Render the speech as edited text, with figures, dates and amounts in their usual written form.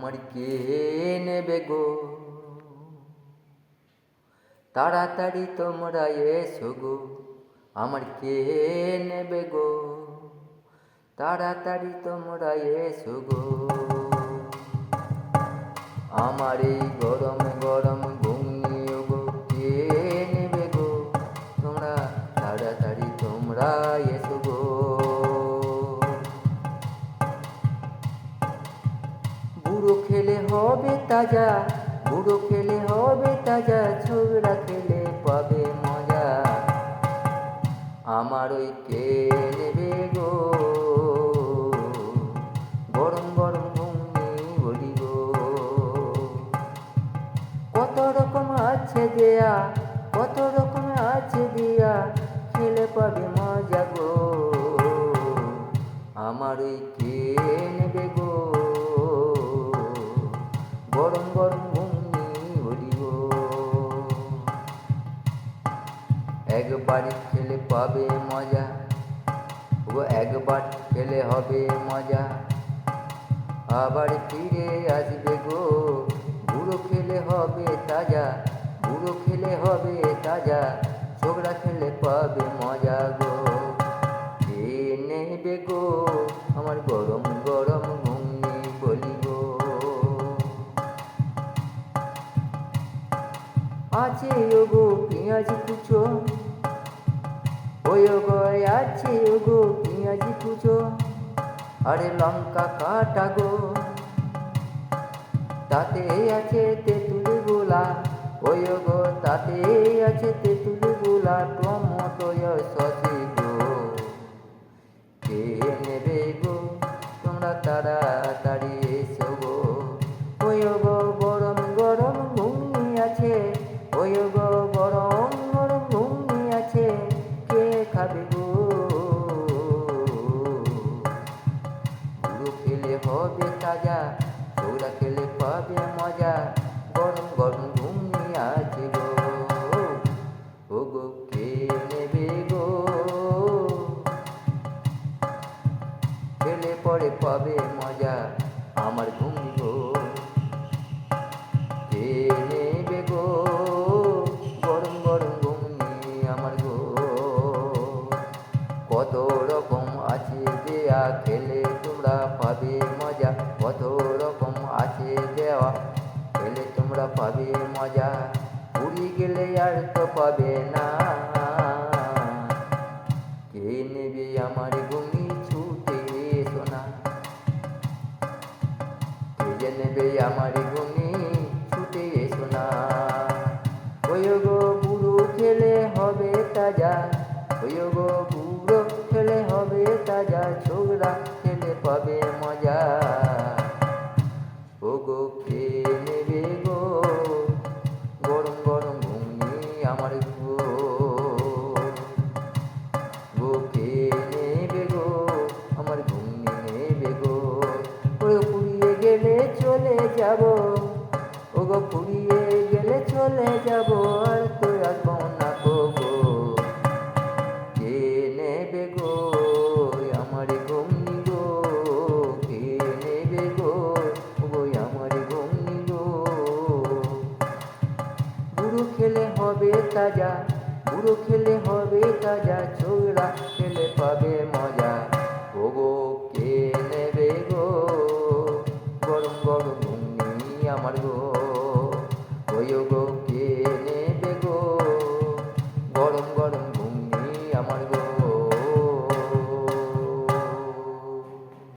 আমার কে নেবে গো, তাড়াতাড়ি তোমরা এসো গো, আমার কে নেবে গো, তাড়াতাড়ি তোমরা এসো গো। আমার এই গরম গরম ঘুমিয়ে গো, কে নেবে গো, তোমরা তাড়াতাড়ি তোমরা এসো গো। বুড়ো খেলে হবে তাজা, বুড়ো খেলে হবে তাজা, ছোকরা খেলে পাবে মজা। আমার ওই কে নেবে গো, গরম গরম ঘুমনি বলি গো। কত রকম আছে দেয়া, কত রকম আছে দিয়া, খেলে পাবে মজা গো। আমার ওই কে নেবে গো, গরম গরম ঘুমনি বলি গো। একবার খেলে পাবে মজা গো, একবার খেলে হবে মজা, আবার ফিরে আসবে গো। বুড়ো খেলে হবে তাজা, বুড়ো খেলে হবে তাজা, ছোকরা খেলে পাবে মজা গো। কে নেবে গো, আমার গরম গরম ঘুমনি বলি গো। আছে গো পেঁয়াজ কুচো, ওই গো আছে গো পেঁয়াজ কুচো, আরে লঙ্কা কাটা গো, তাতে আছে তেঁতুল গোলা, ওই গো তাতে আছে তেঁতুল গোলা, টমেটো সসি গো। কে নেবে গো, তোমরা তাড়াতাড়ি এসো গো। ওই গো গরম গরম ঘুগনি আছে, ওই গো গরম গরম ঘুগনি আছে, কে খাবে গো। বুড়ো খেলে হবে তাজা, ছোকরা খেলে পাবে মজা, গরম গরম ঘুগনি আছে গো। ও গো কে নেবে গো, খেলে পরে পাবে মজা, আমার ঘুগনি গো। কে নেবে গো, গরম গরম ঘুগনি আমার গো। কত রকম আছে দেয়া, খেলে তোমরা পাবে মজা, কত রকম আছে দেওয়া, খেলে তোমরা পাবে মজা। পুরি গেলে আর তো পাবে না, কে নেবে আমার ঘুগনি ছুটে এসো না। কে নেবে আমার ঘুগনি ছুটে এসো না। ওই গো বুড়ো খেলে হবে তাজা, ওই গো বুড়ো খেলে হবে তাজা, ছোকরা খেলে পাবে মজা। ও গো কে নেবে গো, গরম গরম ঘুগনি আমার গো। গো কে নেবে গো, আমার ঘুগনি নেবে গো। ওই ফুরিয়ে গেলে চলে যাব, ও গো ফুরিয়ে গেলে চলে যাব, আর তো আসবো না গো। কে নেবে গো, আমার ঘুগনি গো, কে নেবে গো, গো আমার ঘুগনি গো। বুড়ো খেলে হবে তাজা, বুড়ো খেলে হবে তাজা, ছোকরা খেলে পাবে মজা। ও গো কে নেবে গো, গরম গরম ঘুগনি আমার গো। ওই গো